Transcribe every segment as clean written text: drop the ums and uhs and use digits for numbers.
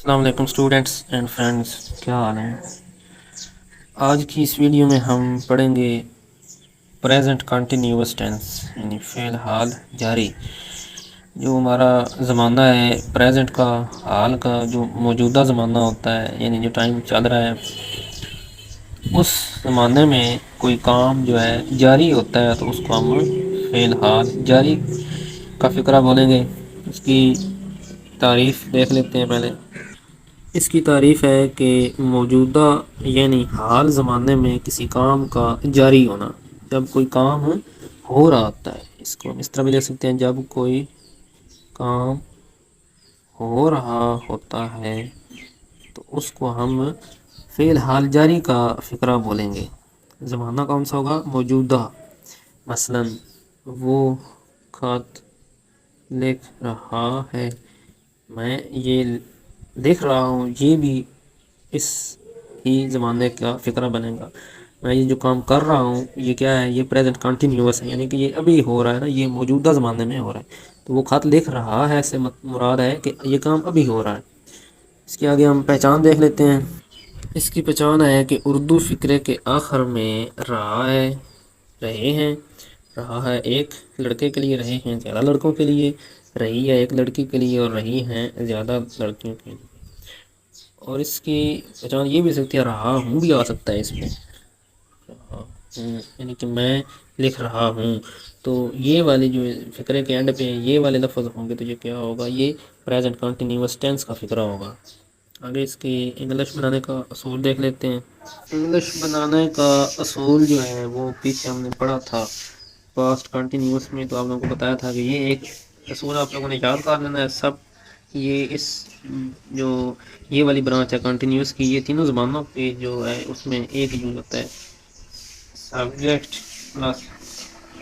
अस्सलाम वालेकुम students and friends, क्या हाल है। आज की इस वीडियो में हम पढ़ेंगे प्रेजेंट कंटिन्यूअस टेंस यानी फ़ेल हाल जारी। जो हमारा ज़माना है प्रेजेंट का, हाल का, जो मौजूदा ज़माना होता है यानी जो टाइम चल रहा है, उस ज़माने में कोई काम जो है जारी होता है तो उसको हम फ़ेल हाल जारी का फ़िक्रा बोलेंगे। उसकी तारीफ़ देख लेते हैं पहले। इसकी तारीफ़ है कि मौजूदा यानी हाल ज़माने में किसी काम का जारी होना, जब कोई काम हो रहा होता है। इसको हम इस तरह भी देख सकते हैं, जब कोई काम हो रहा होता है तो उसको हम फ़ेल हाल जारी का फ़िक्रा बोलेंगे। ज़माना कौन सा होगा? मौजूदा। मसलन वो खत लिख रहा है, मैं ये देख रहा हूँ, ये भी इस ही ज़माने का फ़िक्रा बनेगा। मैं ये जो काम कर रहा हूँ ये क्या है? ये प्रेजेंट कंटिन्यूअस है, यानी कि ये अभी हो रहा है ना, ये मौजूदा ज़माने में हो रहा है। तो वो ख़त लिख रहा है से मुराद है कि ये काम अभी हो रहा है। इसके आगे हम पहचान देख लेते हैं। इसकी पहचान है कि उर्दू फ़िक्रे के आखिर में रहा है, रहे हैं, रहा है एक लड़के के लिए, रहे हैं ज़्यादा लड़कों के लिए, रही है एक लड़की के लिए और रही हैं ज़्यादा लड़कियों के लिए। और इसकी पहचान ये भी सकती है, रहा हूँ भी आ सकता है इसमें। रहा हूँ यानी कि मैं लिख रहा हूँ। तो ये वाले जो फ़िक्रे के एंड पे ये वाले लफ्ज़ होंगे तो ये क्या होगा? ये प्रेजेंट कंटिन्यूअस टेंस का फ़िक्रा होगा। आगे इसकी इंग्लिश बनाने का असूल देख लेते हैं। इंग्लिश बनाने का असूल जो है वो पीछे हमने पढ़ा था पास्ट कंटिन्यूअस में, तो आप लोगों को बताया था कि ये एक असूल आप लोगों ने याद कर लेना है सब। ये इस जो ये वाली ब्रांच है कंटिन्यूअस की, ये तीनों ज़बानों पे जो है उसमें एक यूज़ होता है। Subject plus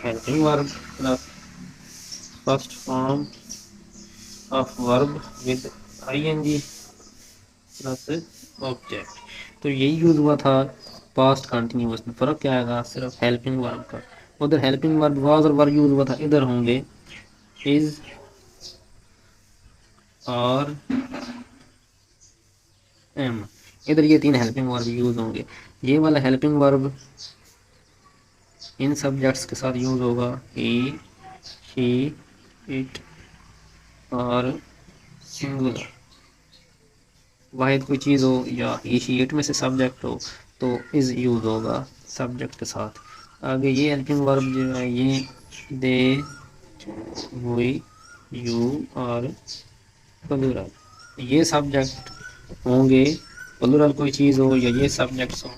helping verb plus first form of verb with ING plus object. तो यही यूज़ हुआ था पास्ट कंटिन्यूअस में। फ़र्क क्या आएगा? सिर्फ हेल्पिंग वर्ब का। उधर हेल्पिंग वर्ब वाज और वर यूज़ हुआ था, इधर होंगे इज और एम। इधर ये तीन हेल्पिंग वर्ब यूज़ होंगे। ये वाला हेल्पिंग वर्ब इन सब्जेक्ट्स के साथ यूज़ होगा, ही, शी, इट और सिंगुलर। वाहिद कोई चीज़ हो या ही, शी, इट में से सब्जेक्ट हो तो इज़ यूज़ होगा सब्जेक्ट के साथ। आगे ये हेल्पिंग वर्ब जो है ये दे, वी, यू और प्लूरल, ये सब्जेक्ट होंगे। प्लूरल कोई चीज़ हो या ये सब्जेक्ट्स हो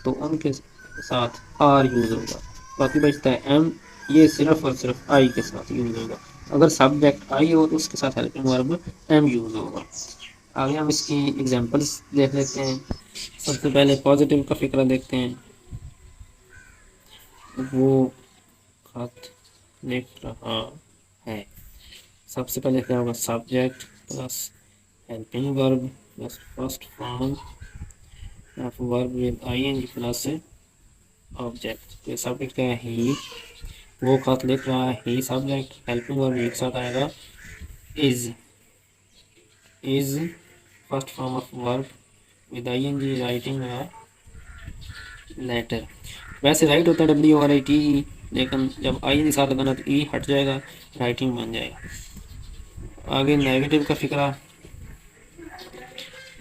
तो उनके साथ आर यूज़ होगा। बाकी बचता है एम, ये सिर्फ और सिर्फ आई के साथ यूज़ होगा। अगर सब्जेक्ट आई हो तो उसके साथ हेल्पिंग वर्ब एम यूज़ होगा। आगे हम इसकी एग्जांपल्स देख लेते हैं। सबसे पहले पॉजिटिव का फिक्रा देखते हैं। वो खत लिख रहा है। सबसे पहले क्या होगा? Subject plus helping verb plus first form of verb with ING plus object. ये सब्जेक्ट क्या है? ही। वो खत लिख रहा है, ही सब्जेक्ट, हेल्पिंग वर्ब एक साथ आएगा is. Is first form of verb with ING writing letter. वैसे राइट होता है W R I T E, लेकिन जब आई एन साथ लगाना तो ई हट जाएगा, राइटिंग बन जाएगा। आगे नेगेटिव का फिक्रा।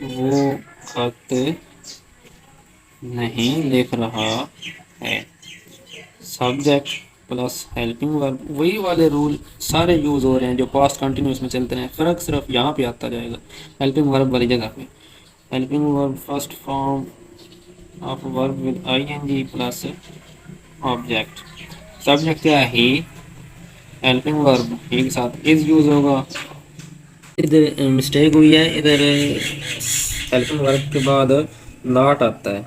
वो खत नहीं लिख रहा है। सब्जेक्ट प्लस हेल्पिंग वर्ब, वही वाले रूल सारे यूज़ हो रहे हैं जो पास्ट कंटिन्यूस में चलते हैं। फ़र्क सिर्फ यहाँ पे आता जाएगा हेल्पिंग वर्ब वाली जगह पे। Helping verb first form of verb with ING plus object. Subject क्या है? ही। हेल्पिंग वर्ब ही के साथ इज यूज होगा। इधर मिस्टेक हुई है, इधर हेल्पिंग वर्ब के बाद नॉट आता है,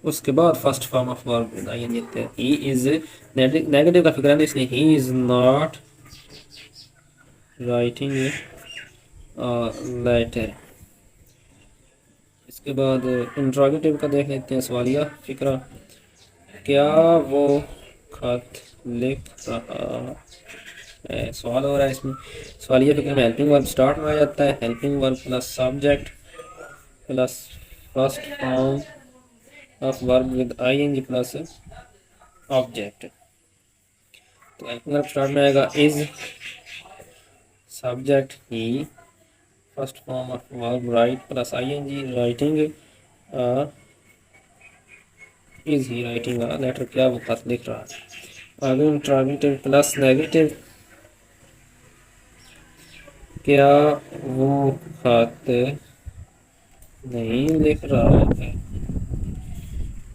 उसके बाद first form of verb with ING आता है। ही इज नेगेटिव का फिक्र है इसलिए he is not writing letter. इसके बाद इंट्रोगेटिव का देख लेते हैं, सवालिया फिक्रा। क्या वो खत लिख रहा सवाल हो रहा है इसमें। सवालिया फिक्र में हेल्पिंग वर्ब स्टार्ट में आ जाता है, helping verb plus subject plus first form of verb with ING plus object. तो हेल्पिंग वर्ब स्टार्ट में आएगा is, subject he, first form of verb write plus ING, writing is he writing letter, क्या वो खत लिख रहा है। आगे इंट्रोगेटिव प्लस नेगेटिव, क्या वो खत नहीं लिख रहा है।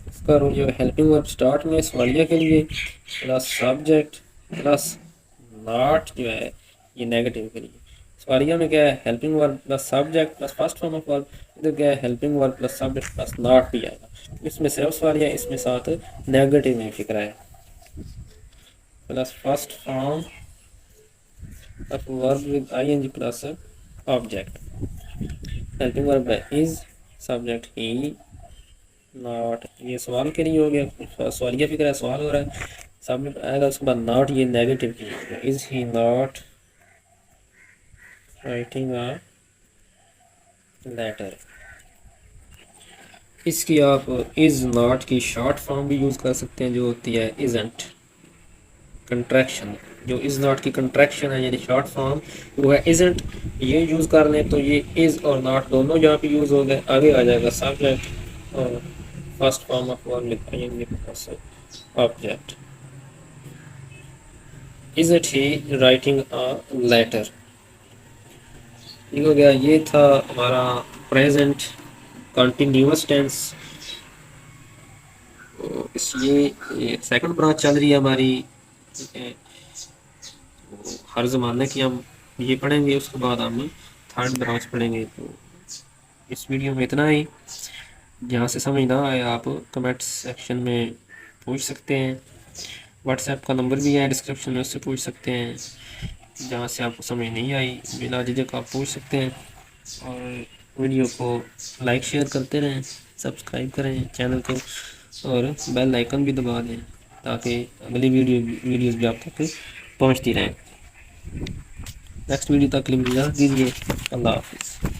इसका रूल जो हेल्पिंग वर्ब स्टार्ट में सवालिया के लिए प्लस सब्जेक्ट प्लस नॉट जो है ये नेगेटिव के लिए। सवालिया में क्या है, helping verb plus subject plus first form of verb, इधर क्या है helping verb plus subject plus not भी आएगा। इसमें सिर्फ सवालिया, इसमें साथ नेगेटिव में फिक्र है, plus first form of verb with ING plus object. Helping verb है इज, सब्जेक्ट ही, नॉट, ये सवाल के लिए हो गया, सवालिया फिक्र है, सवाल हो रहा है, सब्जेक्ट आएगा उसके बाद नॉट, ये नेगेटिव के लिए, is he not writing a letter. इसकी आप इज नॉट की शॉर्ट फॉर्म भी यूज़ कर सकते हैं, जो होती है इजंट, कंट्रैक्शन। जो इज नॉट की कंट्रैक्शन है यानी शॉर्ट फॉर्म वो है इजंट, ये यूज़ कर लें तो ये इज और नॉट दोनों यहाँ पे यूज़ हो गए। आगे आ जाएगा सब्जेक्ट और first form of verb with ING plus object. Isn't he writing a letter, ठीक हो गया। ये था हमारा प्रेजेंट कंटिन्यूअस टेंस। तो इस ये सेकंड ब्रांच चल रही है हमारी, ठीक है। तो हर ज़माने की हम ये पढ़ेंगे, उसके बाद हम थर्ड ब्रांच पढ़ेंगे। तो इस वीडियो में इतना ही। जहाँ से समझ ना आए आप कमेंट सेक्शन में पूछ सकते हैं, व्हाट्सएप का नंबर भी है डिस्क्रिप्शन में, उससे पूछ सकते हैं। जहाँ से आपको समझ नहीं आई बिना झिझक आप पूछ सकते हैं। और वीडियो को लाइक शेयर करते रहें, सब्सक्राइब करें चैनल को और बेल आइकन भी दबा दें ताकि अगली वीडियोस भी आप तक पहुँचती रहें। नेक्स्ट वीडियो तक के लिए इजाज़त दीजिए। अल्लाह हाफिज़।